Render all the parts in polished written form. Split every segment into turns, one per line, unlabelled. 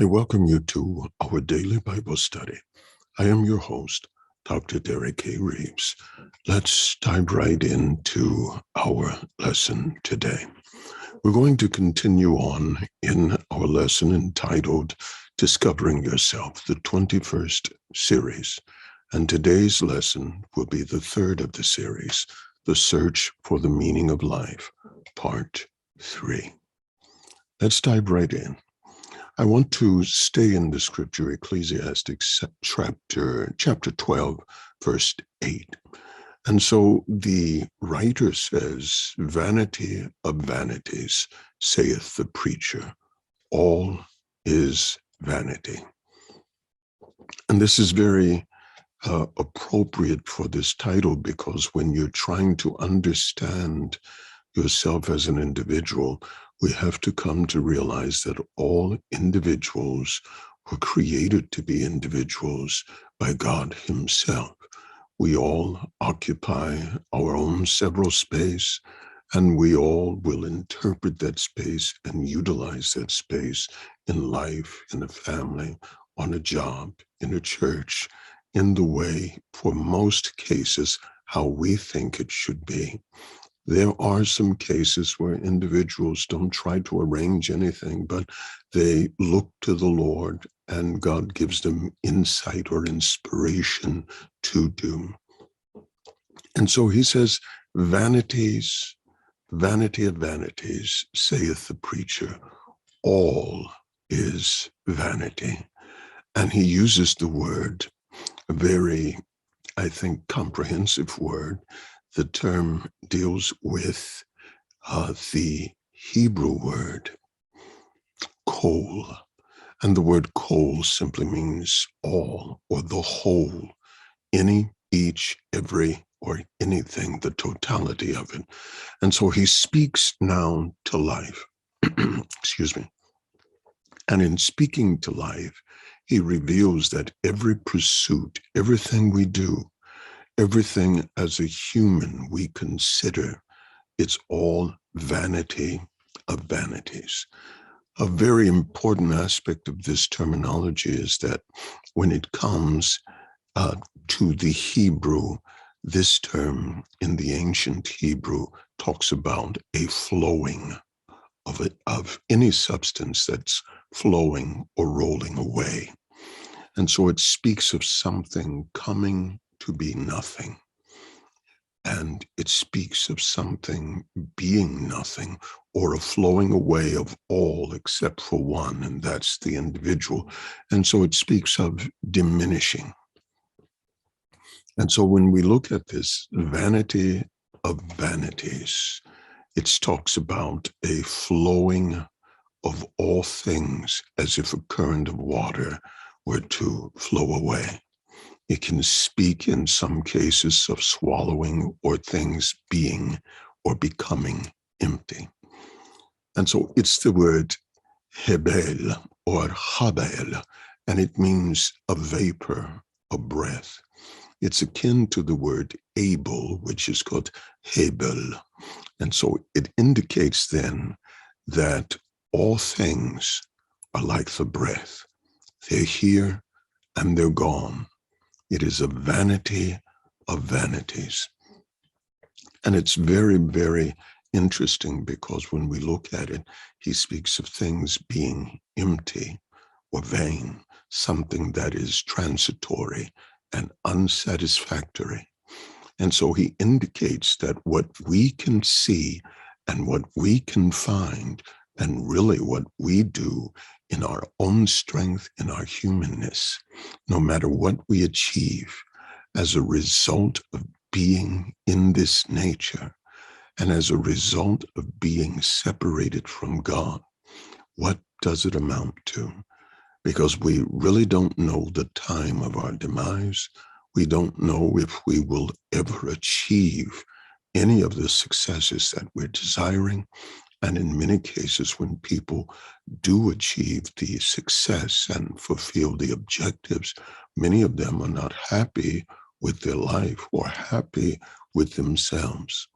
I welcome you to our daily Bible study. I am your host, Dr. Derek A. Reeves. Let's dive right into our lesson today. We're going to continue on in our lesson entitled Discovering Yourself, the 21st series. And today's lesson will be the third of the series, The Search for the Meaning of Life, Part 3. Let's dive right in. I want to stay in the scripture, Ecclesiastes chapter 12, verse 8. And so the writer says, "Vanity of vanities, saith the preacher, all is vanity." And this is very appropriate for this title, because when you're trying to understand yourself as an individual, we have to come to realize that all individuals were created to be individuals by God Himself. We all occupy our own several space, and we all will interpret that space and utilize that space in life, in a family, on a job, in a church, in the way, for most cases, how we think it should be. There are some cases where individuals don't try to arrange anything, but they look to the Lord and God gives them insight or inspiration to do. And so he says, "Vanities, vanity of vanities, saith the preacher, all is vanity." And he uses the word, a very, I think, comprehensive word. The term deals with the Hebrew word, kol. And the word kol simply means all, or the whole, any, each, every, or anything, the totality of it. And so he speaks now to life. Excuse me. And in speaking to life, he reveals that every pursuit, everything we do, everything as a human we consider, it's all vanity of vanities. A very important aspect of this terminology is that when it comes to the Hebrew, this term in the ancient Hebrew talks about a flowing of any substance that's flowing or rolling away. And so it speaks of something coming to be nothing. And it speaks of something being nothing, or a flowing away of all except for one, and that's the individual. And so it speaks of diminishing. And so when we look at this vanity of vanities, it talks about a flowing of all things as if a current of water were to flow away. It can speak in some cases of swallowing or things being or becoming empty. And so it's the word hebel or habel, and it means a vapor, a breath. It's akin to the word able, which is called hebel. And so it indicates then that all things are like the breath. They're here and they're gone. It is a vanity of vanities. And it's very, very interesting, because when we look at it, he speaks of things being empty or vain, something that is transitory and unsatisfactory. And so he indicates that what we can see and what we can find, and really what we do in our own strength, in our humanness, no matter what we achieve as a result of being in this nature, and as a result of being separated from God, what does it amount to? Because we really don't know the time of our demise. We don't know if we will ever achieve any of the successes that we're desiring. And in many cases, when people do achieve the success and fulfill the objectives, many of them are not happy with their life or happy with themselves.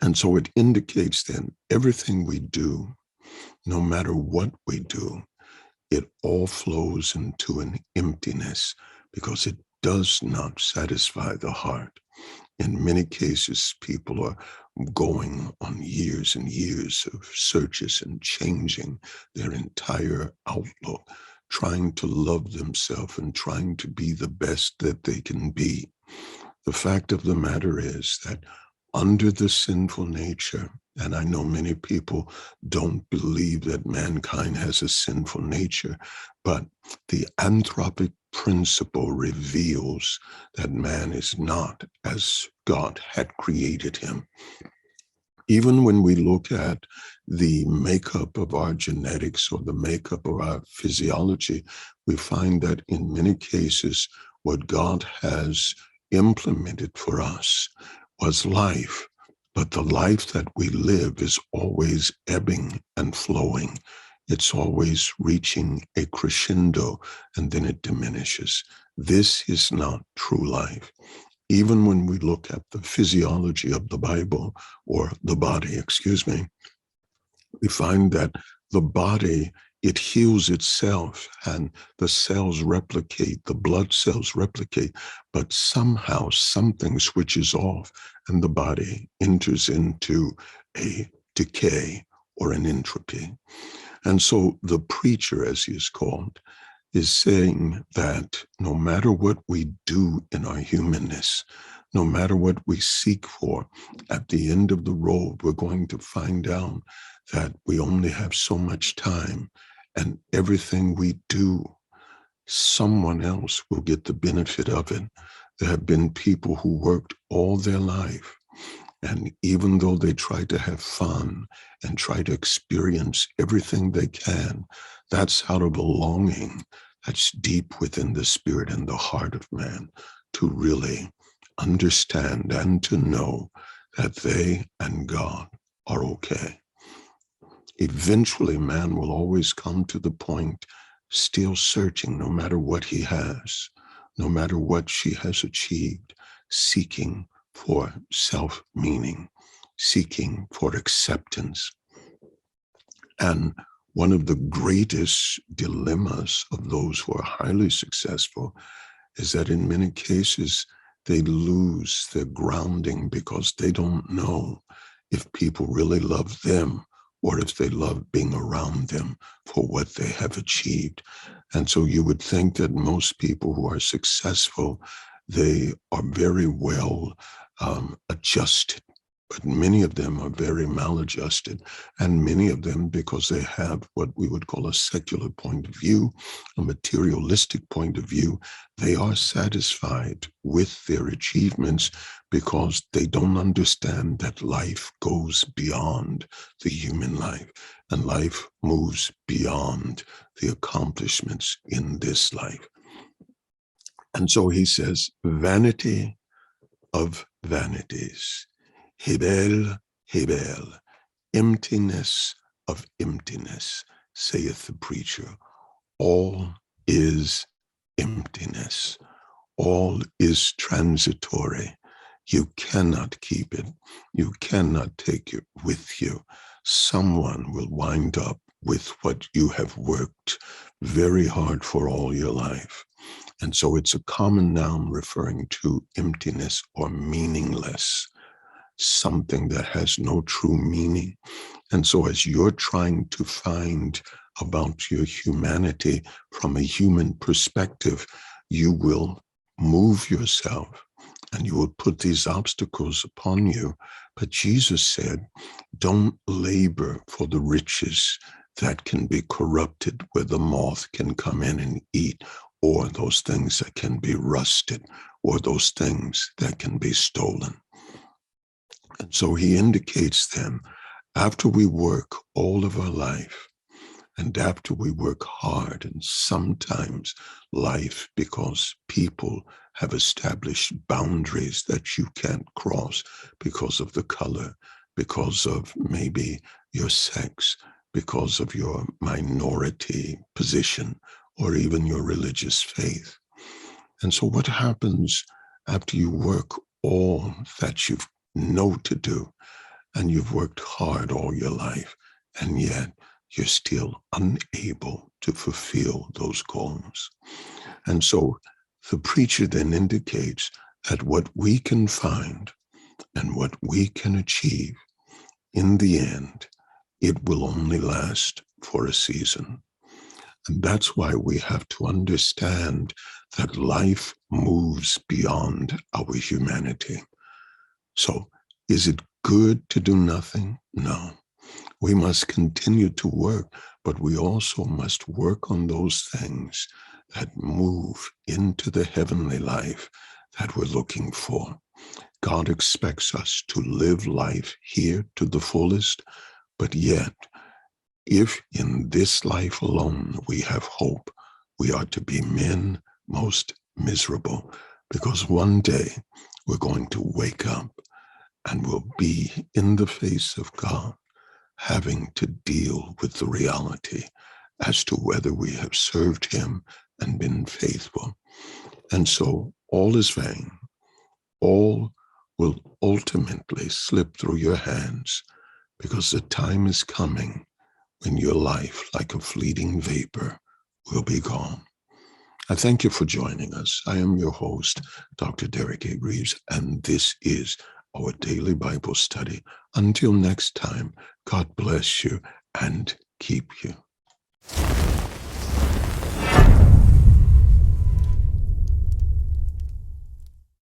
And so it indicates then everything we do, no matter what we do, it all flows into an emptiness because it does not satisfy the heart. In many cases, people are going on years and years of searches and changing their entire outlook, trying to love themselves and trying to be the best that they can be. The fact of the matter is that under the sinful nature, and I know many people don't believe that mankind has a sinful nature, but the anthropic principle reveals that man is not as God had created him. Even when we look at the makeup of our genetics or the makeup of our physiology, we find that in many cases, what God has implemented for us was life. But the life that we live is always ebbing and flowing. It's always reaching a crescendo and then it diminishes. This is not true life. Even when we look at the physiology of the Bible, or the body, excuse me, we find that the body, it heals itself and the cells replicate, the blood cells replicate, but somehow something switches off and the body enters into a decay or an entropy. And so the preacher, as he is called, is saying that no matter what we do in our humanness, no matter what we seek for, at the end of the road, we're going to find out that we only have so much time, and everything we do, someone else will get the benefit of it. There have been people who worked all their life, and even though they try to have fun and try to experience everything they can, that's out of a longing that's deep within the spirit and the heart of man to really understand and to know that they and God are okay. Eventually, man will always come to the point, still searching, no matter what he has, no matter what she has achieved, seeking for self-meaning, seeking for acceptance. And one of the greatest dilemmas of those who are highly successful is that in many cases, they lose their grounding because they don't know if people really love them or if they love being around them for what they have achieved. And so you would think that most people who are successful, they are very well adjusted, but many of them are very maladjusted, and many of them, because they have what we would call a secular point of view, a materialistic point of view, they are satisfied with their achievements because they don't understand that life goes beyond the human life, and life moves beyond the accomplishments in this life. And so he says, vanity of vanities. Hebel, Hebel, emptiness of emptiness, saith the preacher. All is emptiness. All is transitory. You cannot keep it. You cannot take it with you. Someone will wind up with what you have worked very hard for all your life. And so it's a common noun referring to emptiness or meaningless, something that has no true meaning. And so as you're trying to find about your humanity from a human perspective, you will move yourself and you will put these obstacles upon you. But Jesus said, don't labor for the riches that can be corrupted, where the moth can come in and eat, or those things that can be rusted, or those things that can be stolen. And so he indicates then, after we work all of our life, and after we work hard, and sometimes life, because people have established boundaries that you can't cross because of the color, because of maybe your sex, because of your minority position, or even your religious faith. And so what happens after you work all that you know to do, and you've worked hard all your life, and yet you're still unable to fulfill those goals. And so the preacher then indicates that what we can find and what we can achieve, in the end, it will only last for a season. And that's why we have to understand that life moves beyond our humanity. So, is it good to do nothing? No. We must continue to work, but we also must work on those things that move into the heavenly life that we're looking for. God expects us to live life here to the fullest, but yet, if in this life alone we have hope, we are to be men most miserable, because one day we're going to wake up and we'll be in the face of God, having to deal with the reality as to whether we have served him and been faithful. And so all is vain. All will ultimately slip through your hands, because the time is coming when your life, like a fleeting vapor, will be gone. I thank you for joining us. I am your host, Dr. Derek A. Reeves, and this is our daily Bible study. Until next time, God bless you and keep you.